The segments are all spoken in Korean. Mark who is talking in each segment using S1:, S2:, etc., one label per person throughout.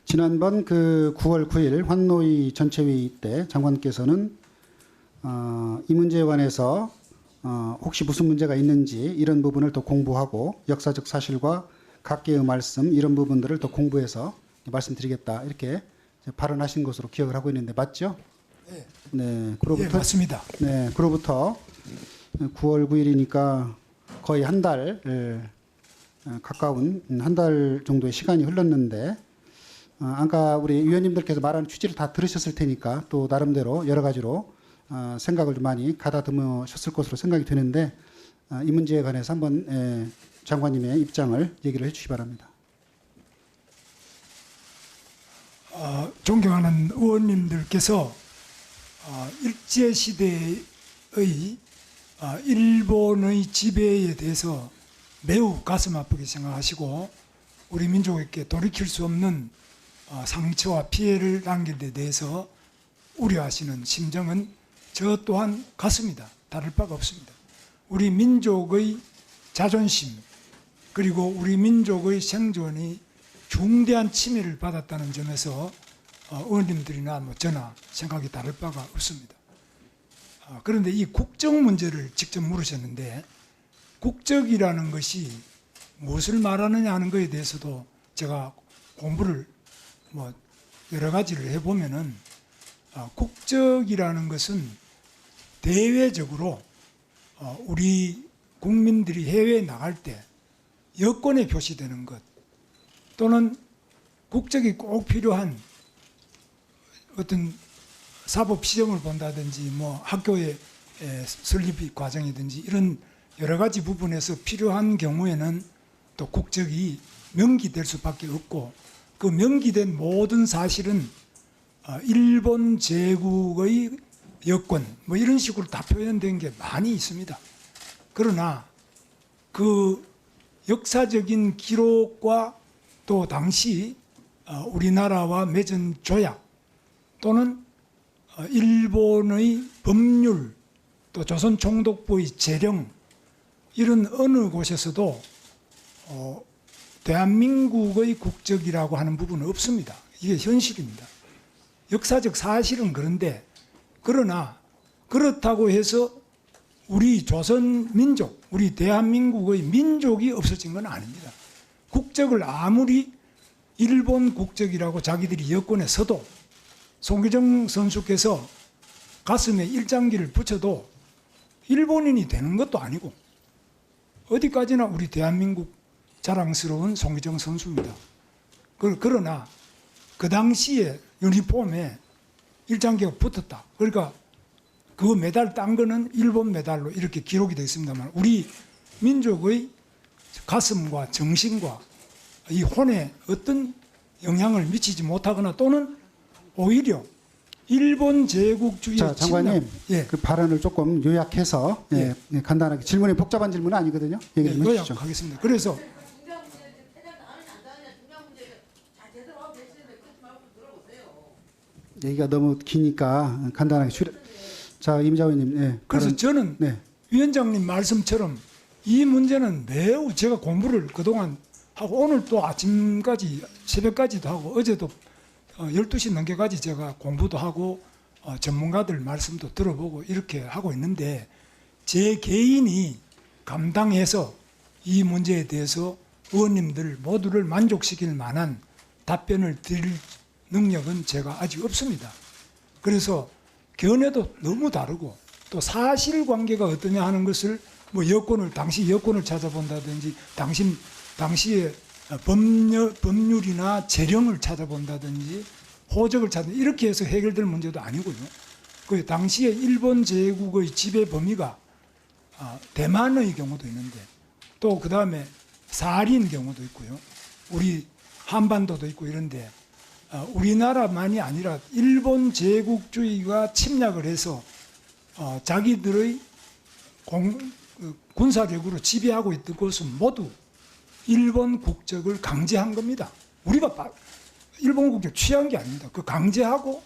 S1: 지난번 그 9월 9일 환노위 전체회의 때 장관께서는 이 문제에 관해서 혹시 무슨 문제가 있는지 이런 부분을 더 공부하고 역사적 사실과 각계의 말씀 이런 부분들을 더 공부해서 말씀드리겠다 이렇게 발언하신 것으로 기억을 하고 있는데 맞죠?
S2: 네.
S1: 네, 그로부터
S2: 예, 맞습니다.
S1: 네, 그로부터 9월 9일이니까 거의 한 달 가까운 한 달 정도의 시간이 흘렀는데 아까 우리 위원님들께서 말하는 취지를 다 들으셨을 테니까 또 나름대로 여러 가지로 생각을 좀 많이 가다듬으셨을 것으로 생각이 되는데 이 문제에 관해서 한번 장관님의 입장을 얘기를 해주시기 바랍니다.
S2: 존경하는 의원님들께서 일제시대의 일본의 지배에 대해서 매우 가슴 아프게 생각하시고 우리 민족에게 돌이킬 수 없는 상처와 피해를 남긴 데 대해서 우려하시는 심정은 저 또한 같습니다. 다를 바가 없습니다. 우리 민족의 자존심 그리고 우리 민족의 생존이 중대한 침해를 받았다는 점에서 의원님들이나 저나 생각이 다를 바가 없습니다. 그런데 이 국적 문제를 직접 물으셨는데 국적이라는 것이 무엇을 말하느냐 하는 것에 대해서도 제가 공부를 여러 가지를 해보면은 국적이라는 것은 대외적으로 우리 국민들이 해외에 나갈 때 여권에 표시되는 것 또는 국적이 꼭 필요한 어떤 사법 시험을 본다든지 학교의 설립 과정이든지 이런 여러 가지 부분에서 필요한 경우에는 또 국적이 명기될 수밖에 없고 그 명기된 모든 사실은 일본 제국의 여권 이런 식으로 다 표현된 게 많이 있습니다. 그러나 그 역사적인 기록과 또 당시 우리나라와 맺은 조약 또는 일본의 법률 또 조선총독부의 재령 이런 어느 곳에서도 대한민국의 국적이라고 하는 부분은 없습니다. 이게 현실입니다. 역사적 사실은 그런데 그러나 그렇다고 해서 우리 조선민족, 우리 대한민국의 민족이 없어진 건 아닙니다. 국적을 아무리 일본 국적이라고 자기들이 여권에 서도 송기정 선수께서 가슴에 일장기를 붙여도 일본인이 되는 것도 아니고 어디까지나 우리 대한민국 자랑스러운 송기정 선수입니다. 그러나 그 당시에 유니폼에 일장기가 붙었다. 그러니까 그 메달 딴 거는 일본 메달로 이렇게 기록이 되어 있습니다만 우리 민족의 가슴과 정신과 이 혼에 어떤 영향을 미치지 못하거나 또는 오히려 일본 제국주의
S1: 자, 장관님, 그 발언을 조금 요약해서 간단하게 질문이 복잡한 질문은 아니거든요. 얘기 좀 해주시죠.
S2: 요약하겠습니다. 그래서
S1: 얘기가 너무 기니까 간단하게 자, 임자 의원님.
S2: 그래서 저는 위원장님 말씀처럼 이 문제는 매우 제가 공부를 그동안 하고 오늘 또 아침까지 새벽까지도 하고 어제도 12시 넘게까지 제가 공부도 하고 전문가들 말씀도 들어보고 이렇게 하고 있는데 제 개인이 감당해서 이 문제에 대해서 의원님들 모두를 만족시킬 만한 답변을 드릴 능력은 제가 아직 없습니다. 그래서 견해도 너무 다르고 또 사실관계가 어떠냐 하는 것을 당시 여권을 찾아본다든지 당시의 법률이나 재령을 찾아본다든지 호적을 이렇게 해서 해결될 문제도 아니고요. 그 당시에 일본 제국의 지배 범위가 대만의 경우도 있는데 또 그 다음에 사할인 경우도 있고요. 우리 한반도도 있고 이런데 우리나라만이 아니라 일본 제국주의가 침략을 해서 자기들의 군사력으로 지배하고 있던 것은 모두 일본 국적을 강제한 겁니다. 우리가 일본 국적 취한 게 아닙니다. 그 강제하고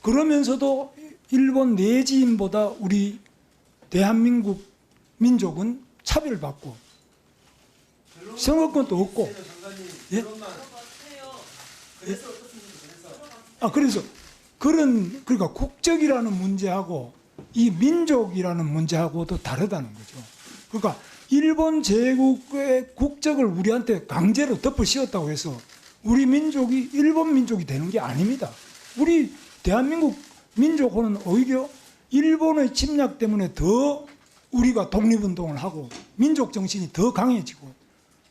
S2: 그러면서도 일본 내지인보다 우리 대한민국 민족은 차별받고 선거권도 없고 그래서 그러니까 국적이라는 문제하고 이 민족이라는 문제하고도 다르다는 거죠. 그러니까 일본 제국의 국적을 우리한테 강제로 덮어 씌웠다고 해서 우리 민족이 일본 민족이 되는 게 아닙니다. 우리 대한민국 민족호는 오히려 일본의 침략 때문에 더 우리가 독립운동을 하고 민족 정신이 더 강해지고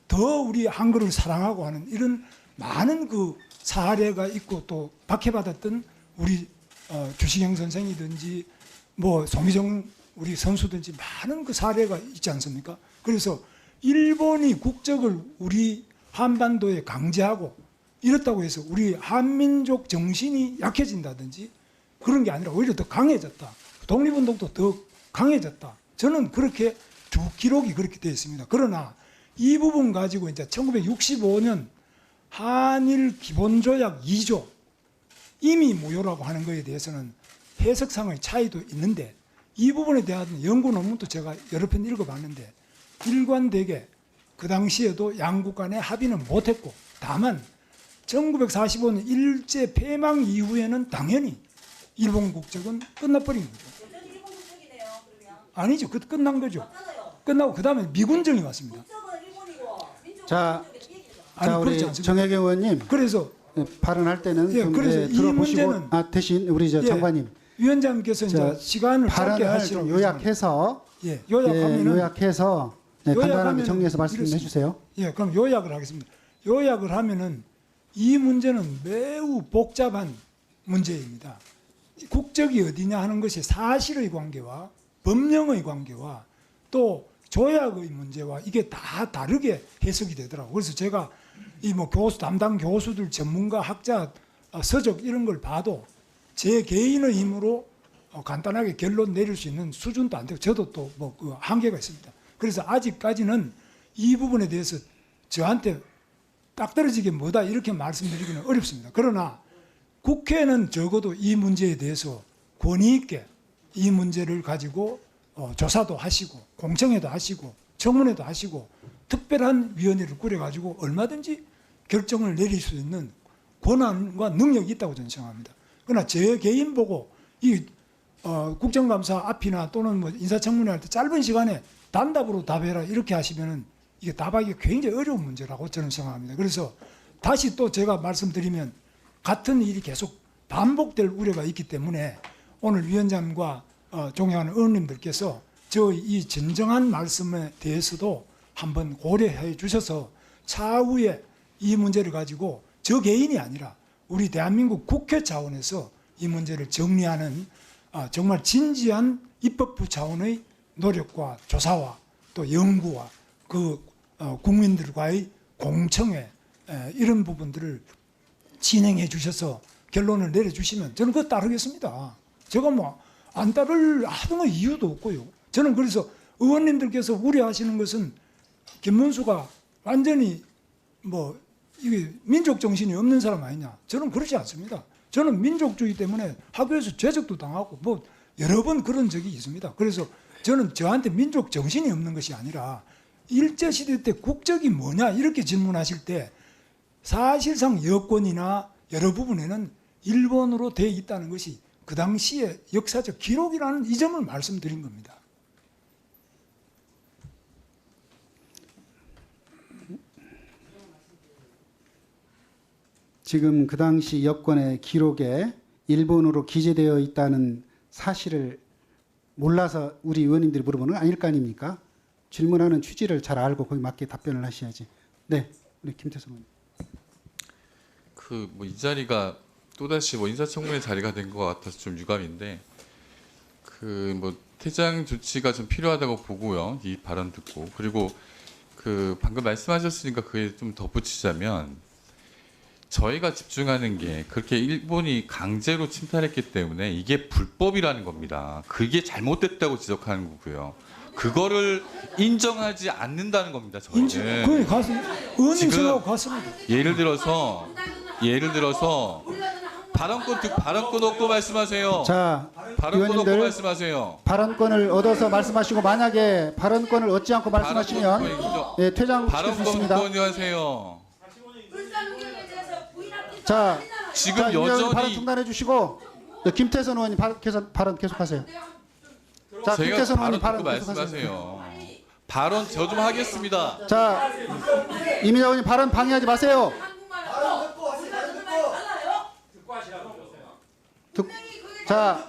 S2: 더 우리 한글을 사랑하고 하는 이런 많은 그 사례가 있고 또 박해받았던 우리 주시경 선생이든지 뭐 송희정 우리 선수든지 많은 그 사례가 있지 않습니까? 그래서 일본이 국적을 우리 한반도에 강제하고 이렇다고 해서 우리 한민족 정신이 약해진다든지 그런 게 아니라 오히려 더 강해졌다. 독립운동도 더 강해졌다. 저는 그렇게 주 기록이 그렇게 되어 있습니다. 그러나 이 부분 가지고 이제 1965년 한일 기본조약 2조 임의 무효라고 하는 것에 대해서는 해석상의 차이도 있는데 이 부분에 대한 연구 논문도 제가 여러 편 읽어봤는데 일관되게 그 당시에도 양국 간의 합의는 못했고 다만 1945년 일제 폐망 이후에는 당연히 일본 국적은 끝나버린 거죠.
S3: 여전히 일본 국적이네요. 그러면
S2: 아니죠. 끝난 거죠.
S3: 맞잖아요.
S2: 끝나고 그 다음에 미군정이 왔습니다.
S3: 국적은 일본이고 민족은
S1: 자,
S3: 민족이 얘기죠.
S1: 자, 우리
S2: 그렇지 않습니까?
S1: 정혜경 의원님
S2: 그래서
S1: 발언할 때는
S2: 예,
S1: 좀
S2: 그래서 이
S1: 들어보시고
S2: 문제는
S1: 대신 우리
S2: 예,
S1: 장관님
S2: 위원장께서 이제
S1: 자,
S2: 시간을 짧게
S1: 발언을 좀
S2: 하시라고
S1: 요약해서
S2: 예, 요약하면은
S1: 요약해서 간단하게
S2: 요약하면은
S1: 정리해서 말씀해
S2: 이렇습니다.
S1: 주세요.
S2: 예, 그럼 요약을 하겠습니다. 요약을 하면은 이 문제는 매우 복잡한 문제입니다. 국적이 어디냐 하는 것이 사실의 관계와 법령의 관계와 또 조약의 문제와 이게 다 다르게 해석이 되더라고요. 그래서 제가 이 뭐 교수 담당 교수들 전문가 학자 서적 이런 걸 봐도 제 개인의 힘으로 간단하게 결론 내릴 수 있는 수준도 안 되고 저도 또 뭐 그 한계가 있습니다. 그래서 아직까지는 이 부분에 대해서 저한테 딱 떨어지게 뭐다 이렇게 말씀드리기는 어렵습니다. 그러나 국회는 적어도 이 문제에 대해서 권위 있게 이 문제를 가지고 조사도 하시고 공청회도 하시고 청문회도 하시고 특별한 위원회를 꾸려가지고 얼마든지 결정을 내릴 수 있는 권한과 능력이 있다고 저는 생각합니다. 그러나 제 개인 보고 이 국정감사 앞이나 또는 뭐 인사청문회 할 때 짧은 시간에 단답으로 답해라 이렇게 하시면은 이게 답하기가 굉장히 어려운 문제라고 저는 생각합니다. 그래서 다시 또 제가 말씀드리면 같은 일이 계속 반복될 우려가 있기 때문에 오늘 위원장과 존경하는 의원님들께서 저 이 진정한 말씀에 대해서도 한번 고려해 주셔서 차후에 이 문제를 가지고 저 개인이 아니라 우리 대한민국 국회 차원에서 이 문제를 정리하는 정말 진지한 입법부 차원의 노력과 조사와 또 연구와 그 국민들과의 공청회 이런 부분들을 진행해 주셔서 결론을 내려주시면 저는 그거 따르겠습니다. 제가 뭐 안 따를 아무 이유도 없고요. 저는 그래서 의원님들께서 우려하시는 것은 김문수가 완전히 뭐 이게 민족 정신이 없는 사람 아니냐. 저는 그렇지 않습니다. 저는 민족주의 때문에 학교에서 죄적도 당하고 뭐 여러 번 그런 적이 있습니다. 그래서 저는 저한테 민족 정신이 없는 것이 아니라 일제시대 때 국적이 뭐냐 이렇게 질문하실 때 사실상 여권이나 여러 부분에는 일본으로 돼 있다는 것이 그 당시의 역사적 기록이라는 이 점을 말씀드린 겁니다.
S1: 지금 그 당시 여권의 기록에 일본어로 기재되어 있다는 사실을 몰라서 우리 의원님들이 물어보는 건 아닐 거 아닙니까? 질문하는 취지를 잘 알고 거기 맞게 답변을 하셔야지. 네, 우리 김태성 의원님.
S4: 그 뭐 이 자리가 또다시 뭐 인사청문회 자리가 된 것 같아서 좀 유감인데 그 뭐 퇴장 조치가 좀 필요하다고 보고요. 이 발언 듣고 그리고 그 방금 말씀하셨으니까 그에 좀 덧붙이자면 저희가 집중하는 게 그렇게 일본이 강제로 침탈했기 때문에 이게 불법이라는 겁니다. 그게 잘못됐다고 지적하는 거고요. 그거를 인정하지 않는다는 겁니다. 저희는
S2: 그게 의원님
S4: 지금
S2: 생각하고 같습니다.
S4: 예를 들어서 발언권 얻고 말씀하세요.
S1: 자,
S4: 발언권 얻고
S1: 의원님들
S4: 말씀하세요.
S1: 발언권을 얻어서 말씀하시고 만약에 발언권을 얻지 않고 말씀하시면
S4: 발언권
S1: 퇴장시킬 수 있습니다.
S4: 발언권 하세요.
S3: 불산 의견에 대해서 부인할 게
S1: 자,
S4: 지금
S1: 자, 임 의원님 발언
S4: 여전히
S1: 중단해 주시고 김태선 의원님 발언 계속하세요. 자,
S4: 제가
S1: 김태선
S4: 발언
S1: 의원님 발언
S4: 듣고
S1: 계속하세요.
S4: 말씀하세요. 발언 저 좀 하겠습니다.
S1: 자, 이민자 의원님 발언 방해하지 마세요. 자,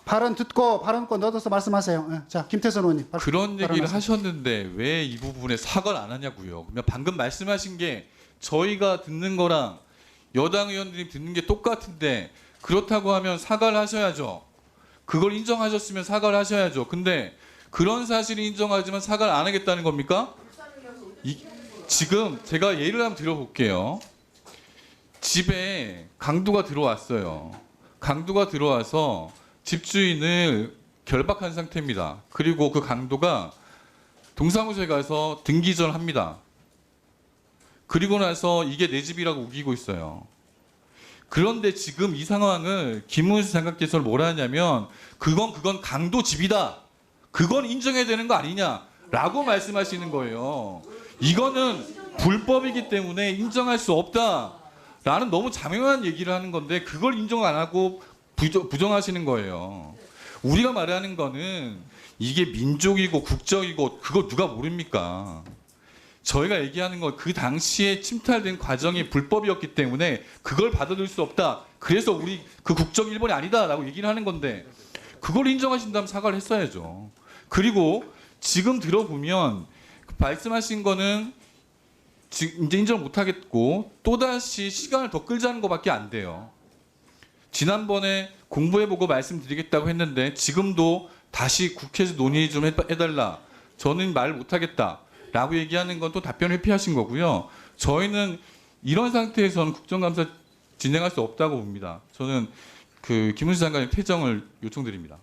S1: 발언 듣고 발언권 얻어서 말씀하세요. 예, 자, 김태선 의원님.
S4: 그런 얘기를
S1: 발언하세요.
S4: 하셨는데 왜 이 부분에 사과를 안 하냐고요. 그러면 방금 말씀하신 게 저희가 듣는 거랑 여당 의원들이 듣는 게 똑같은데 그렇다고 하면 사과를 하셔야죠. 그걸 인정하셨으면 사과를 하셔야죠. 근데 그런 사실을 인정하지만 사과를 안 하겠다는 겁니까? 지금 제가 예를 한번 들어볼게요. 집에 강도가 들어왔어요. 강도가 들어와서 집주인을 결박한 상태입니다. 그리고 그 강도가 동사무소에 가서 등기전을 합니다. 그리고 나서 이게 내 집이라고 우기고 있어요. 그런데 지금 이 상황을 김문수 장관께서는 뭐라 하냐면 그건 강도 집이다. 그건 인정해야 되는 거 아니냐라고 말씀하시는 거예요. 이거는 불법이기 때문에 인정할 수 없다라는 너무 자명한 얘기를 하는 건데 그걸 인정 안 하고 부정하시는 거예요. 우리가 말하는 거는 이게 민족이고 국적이고 그거 누가 모릅니까? 저희가 얘기하는 건 그 당시에 침탈된 과정이 불법이었기 때문에 그걸 받아들일 수 없다. 그래서 우리 그 국적이 일본이 아니다라고 얘기를 하는 건데 그걸 인정하신다면 사과를 했어야죠. 그리고 지금 들어보면 말씀하신 거는 지금 이제 인정을 못 하겠고 또다시 시간을 더 끌자는 것밖에 안 돼요. 지난번에 공부해보고 말씀드리겠다고 했는데 지금도 다시 국회에서 논의 좀 해달라. 저는 말 못하겠다라고 얘기하는 건 또 답변 회피하신 거고요. 저희는 이런 상태에서는 국정감사 진행할 수 없다고 봅니다. 저는 그 김문수 장관의 퇴정을 요청드립니다.